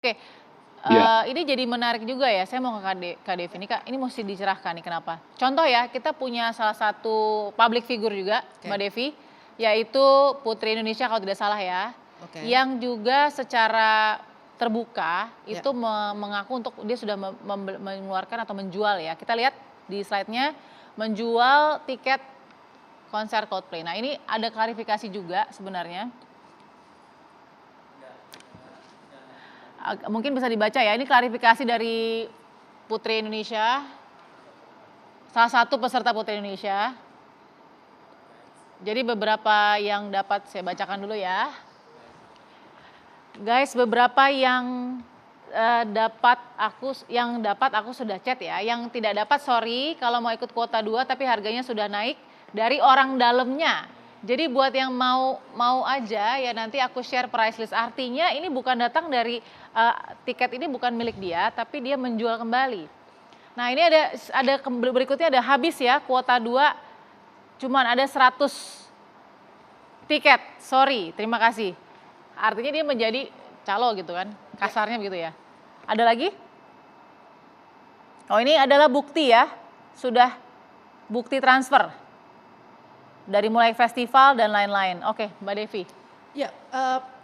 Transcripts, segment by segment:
Oke, Iya, ini jadi menarik juga ya, saya mau ke Kak Devi nih Kak, ini mesti dicerahkan nih kenapa. Contoh ya, kita punya salah satu public figure juga Mbak Oke, Devi, yaitu Putri Indonesia kalau tidak salah ya, oke, yang juga secara terbuka ya, itu mengaku untuk dia sudah mengeluarkan atau menjual ya, kita lihat di slide-nya, menjual tiket konser Coldplay. Nah ini ada klarifikasi juga sebenarnya. Mungkin bisa dibaca ya, ini klarifikasi dari Putri Indonesia, salah satu peserta Putri Indonesia. Jadi beberapa yang dapat saya bacakan dulu ya. Guys, beberapa yang dapat aku sudah chat ya. Yang tidak dapat sorry kalau mau ikut kuota 2 tapi harganya sudah naik dari orang dalamnya. Jadi buat yang mau aja ya nanti aku share price list. Artinya ini bukan datang dari tiket ini bukan milik dia tapi dia menjual kembali. Nah, ini ada berikutnya ada habis ya kuota 2 cuman ada 100 tiket. Sorry, terima kasih. Artinya dia menjadi calo gitu kan. Kasarnya begitu ya. Ada lagi? Oh, ini adalah bukti ya. Sudah bukti transfer dari mulai festival dan lain-lain. Oke, Mbak Devi. ya.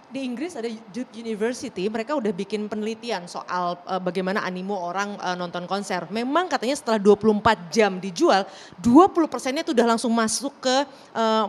Di Inggris ada Duke University, mereka udah bikin penelitian soal bagaimana animo orang nonton konser. Memang katanya setelah 24 jam dijual, 20%-nya itu udah langsung masuk ke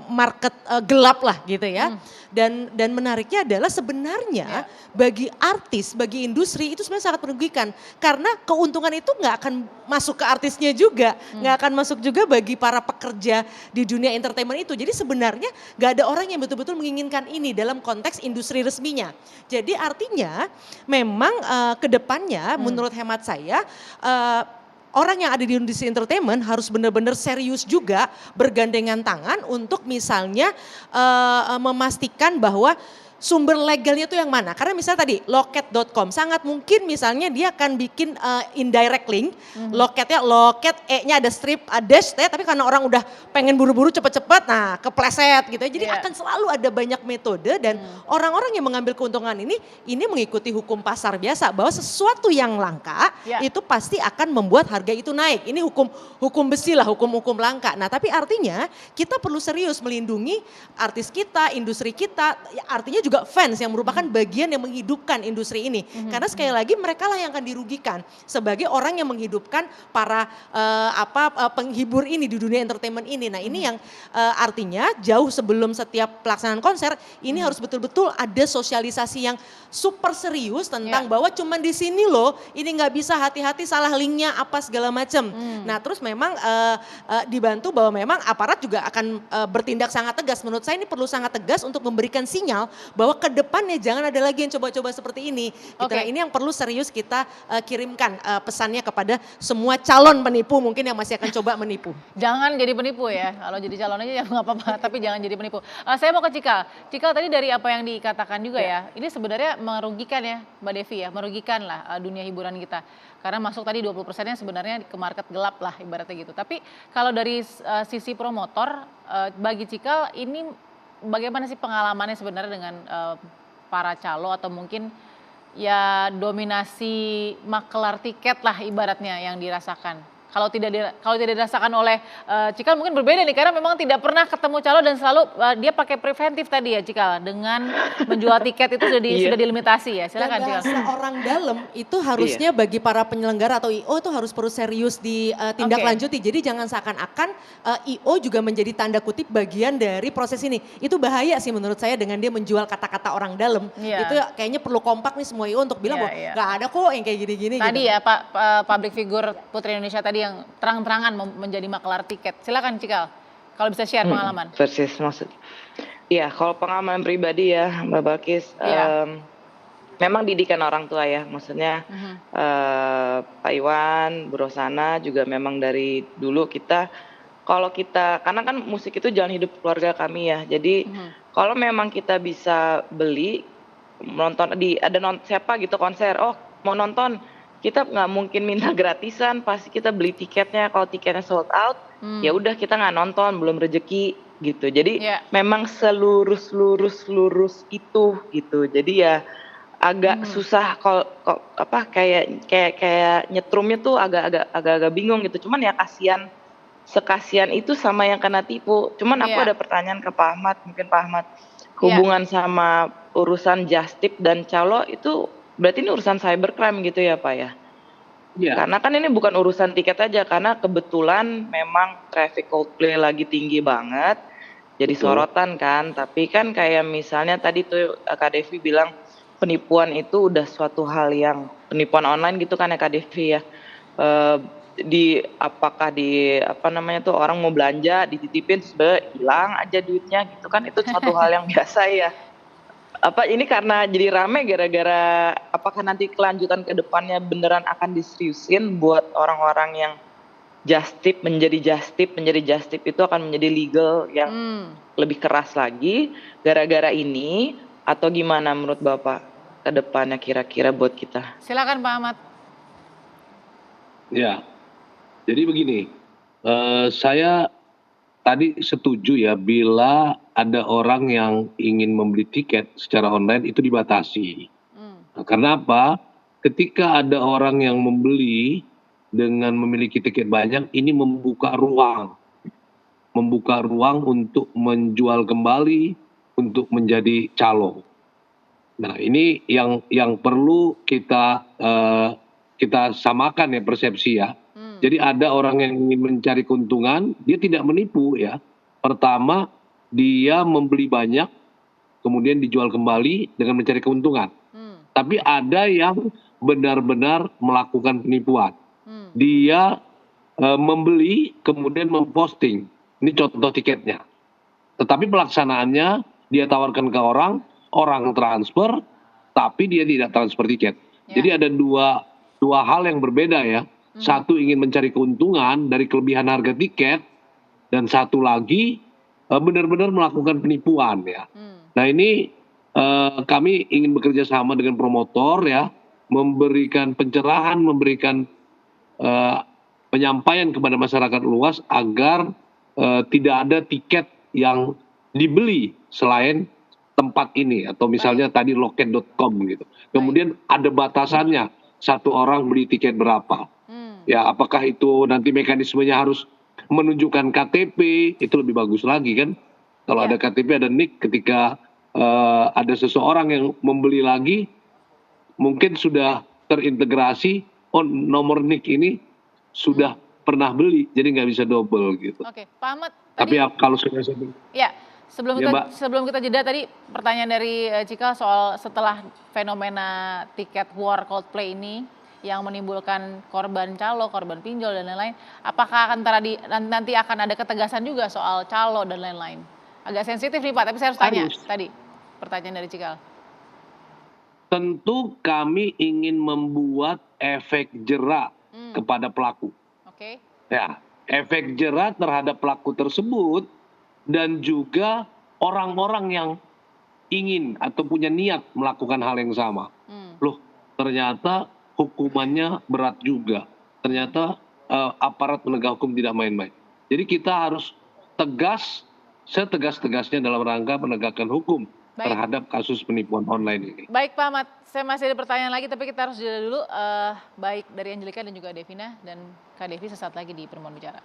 market gelap lah gitu ya. Dan menariknya adalah sebenarnya bagi artis, bagi industri itu sebenarnya sangat merugikan. Karena keuntungan itu nggak akan masuk ke artisnya juga, nggak akan masuk juga bagi para pekerja di dunia entertainment itu. Jadi sebenarnya nggak ada orang yang betul-betul menginginkan ini dalam konteks industri resminya. Jadi artinya memang ke depannya menurut hemat saya orang yang ada di industri entertainment harus benar-benar serius juga bergandengan tangan untuk misalnya memastikan bahwa sumber legalnya itu yang mana? Karena misalnya tadi loket.com sangat mungkin misalnya dia akan bikin indirect link, loketnya loket E-nya ada strip, ada dash, tapi karena orang udah pengen buru-buru cepet-cepet, nah kepleset gitu ya. Jadi Iya. akan selalu ada banyak metode dan orang-orang yang mengambil keuntungan ini mengikuti hukum pasar biasa bahwa sesuatu yang langka Ya. itu pasti akan membuat harga itu naik. Ini hukum besi lah, hukum-hukum langka. Nah tapi artinya kita perlu serius melindungi artis kita, industri kita, ya artinya juga fans yang merupakan bagian yang menghidupkan industri ini. Karena sekali lagi mereka lah yang akan dirugikan sebagai orang yang menghidupkan para penghibur ini di dunia entertainment ini. Nah ini yang artinya jauh sebelum setiap pelaksanaan konser ini harus betul-betul ada sosialisasi yang super serius tentang bahwa cuman di sini loh, ini nggak bisa hati-hati salah linknya apa segala macam. Nah terus memang dibantu bahwa memang aparat juga akan bertindak sangat tegas. Menurut saya ini perlu sangat tegas untuk memberikan sinyal bahwa ke depannya jangan ada lagi yang coba-coba seperti ini. Gitu. Oke. Nah, ini yang perlu serius kita kirimkan pesannya kepada semua calon penipu mungkin yang masih akan coba menipu. Jangan jadi penipu ya, kalau jadi calon aja ya nggak apa-apa, tapi jangan jadi penipu. Saya mau ke Cikal. Cikal tadi dari apa yang dikatakan juga ya, ini sebenarnya merugikan ya Mbak Devi ya, merugikan lah dunia hiburan kita. Karena masuk tadi 20%-nya sebenarnya ke market gelap lah ibaratnya gitu. Tapi kalau dari sisi promotor, bagi Cikal ini bagaimana sih pengalamannya sebenarnya dengan para calo atau mungkin ya dominasi makelar tiket lah ibaratnya yang dirasakan. Kalau tidak dirasakan oleh Cikal mungkin berbeda nih karena memang tidak pernah ketemu calo dan selalu dia pakai preventif tadi ya Cikal dengan menjual tiket itu iya, sudah dilimitasi ya. Silakan Dan Cikal. bahasa orang dalam itu harusnya bagi para penyelenggara atau IO itu harus perlu serius ditindaklanjuti. Jadi jangan seakan-akan IO juga menjadi tanda kutip bagian dari proses ini. Itu bahaya sih menurut saya dengan dia menjual kata-kata orang dalam. Iya. Itu kayaknya perlu kompak nih semua IO untuk bilang Iya, bahwa iya. nggak ada kok yang kayak gini-gini. Tadi gitu. ya Pak public figure Putri Indonesia tadi yang terang-terangan menjadi makelar tiket. Silakan Cikal. Kalau bisa share pengalaman. persis maksud. Iya, kalau pengalaman pribadi ya Mbak Balkis, Iya. memang didikan orang tua ya, maksudnya Pak Iwan, Bu Rosana juga memang dari dulu kalau kita, karena kan musik itu jalan hidup keluarga kami ya, jadi kalau memang kita bisa beli, nonton siapa gitu konser, oh mau nonton, kita nggak mungkin minta gratisan, pasti kita beli tiketnya, kalau tiketnya sold out, ya udah kita nggak nonton, belum rezeki gitu. Jadi Iya. memang selurus itu gitu. Jadi ya agak susah kayak nyetrumnya tuh agak bingung gitu. Cuman ya sekasian itu sama yang kena tipu. Cuman aku Iya, ada pertanyaan ke Pak Ahmad, mungkin Pak Ahmad, iya. hubungan sama urusan Justip dan calo itu berarti ini urusan cybercrime gitu ya Pak ya? Iya, Karena kan ini bukan urusan tiket aja, karena kebetulan memang traffic Coldplay lagi tinggi banget, jadi betul. sorotan kan. Tapi kan kayak misalnya tadi tuh Kak Devi bilang penipuan itu udah suatu hal yang penipuan online gitu kan ya Kak Devi ya. Eh, apakah di apa namanya tuh orang mau belanja dititipin terus hilang aja duitnya gitu kan, itu suatu hal yang biasa ya. Apa ini karena jadi rame gara-gara apakah nanti kelanjutan ke depannya beneran akan diseriusin buat orang-orang yang menjadi just tip itu akan menjadi legal yang lebih keras lagi gara-gara ini, atau gimana menurut Bapak ke depannya kira-kira buat kita? Silakan Pak Ahmad. Ya, jadi begini, saya tadi setuju ya bila ada orang yang ingin membeli tiket secara online itu dibatasi. Nah, karena apa? Ketika ada orang yang membeli dengan memiliki tiket banyak, ini membuka ruang untuk menjual kembali, untuk menjadi calo. Nah, ini yang perlu kita samakan ya persepsi ya. Jadi ada orang yang ingin mencari keuntungan, dia tidak menipu ya. Pertama, dia membeli banyak, kemudian dijual kembali dengan mencari keuntungan. Tapi ada yang benar-benar melakukan penipuan. Dia membeli, kemudian memposting. Ini contoh tiketnya. Tetapi pelaksanaannya dia tawarkan ke orang, orang transfer, tapi dia tidak transfer tiket. Ya. Jadi ada dua hal yang berbeda ya. Satu ingin mencari keuntungan dari kelebihan harga tiket, dan satu lagi benar-benar melakukan penipuan ya. Nah ini kami ingin bekerja sama dengan promotor ya, memberikan pencerahan, memberikan penyampaian kepada masyarakat luas agar tidak ada tiket yang dibeli selain tempat ini, atau misalnya tadi loket.com gitu. Kemudian ada batasannya, satu orang beli tiket berapa. Ya, apakah itu nanti mekanismenya harus menunjukkan KTP, itu lebih bagus lagi kan. Kalau ada KTP, ada NIK, ketika ada seseorang yang membeli lagi, mungkin sudah terintegrasi, oh nomor NIK ini sudah pernah beli, jadi nggak bisa double gitu. Oke, Pak Ahmad. Tapi Tadi, ya, kalau sudah ya, sebelum Ya, kita Mbak. sebelum kita jeda tadi pertanyaan dari Cikal soal setelah fenomena tiket war Coldplay ini yang menimbulkan korban calo, korban pinjol dan lain-lain, apakah nanti akan ada ketegasan juga soal calo dan lain-lain? Agak sensitif nih Pak, tapi saya harus tanya tadi pertanyaan dari Cikal. Tentu kami ingin membuat efek jera kepada pelaku. Oke. Ya, efek jera terhadap pelaku tersebut dan juga orang-orang yang ingin atau punya niat melakukan hal yang sama. Loh, ternyata hukumannya berat juga. Ternyata aparat penegak hukum tidak main-main. Jadi kita harus tegas, setegas-tegasnya dalam rangka penegakan hukum terhadap kasus penipuan online ini. Baik Pak Ahmad, saya masih ada pertanyaan lagi tapi kita harus jeda dulu. Baik dari Angelika dan juga Devina, dan Kak Devi sesaat lagi di Perempuan Bicara.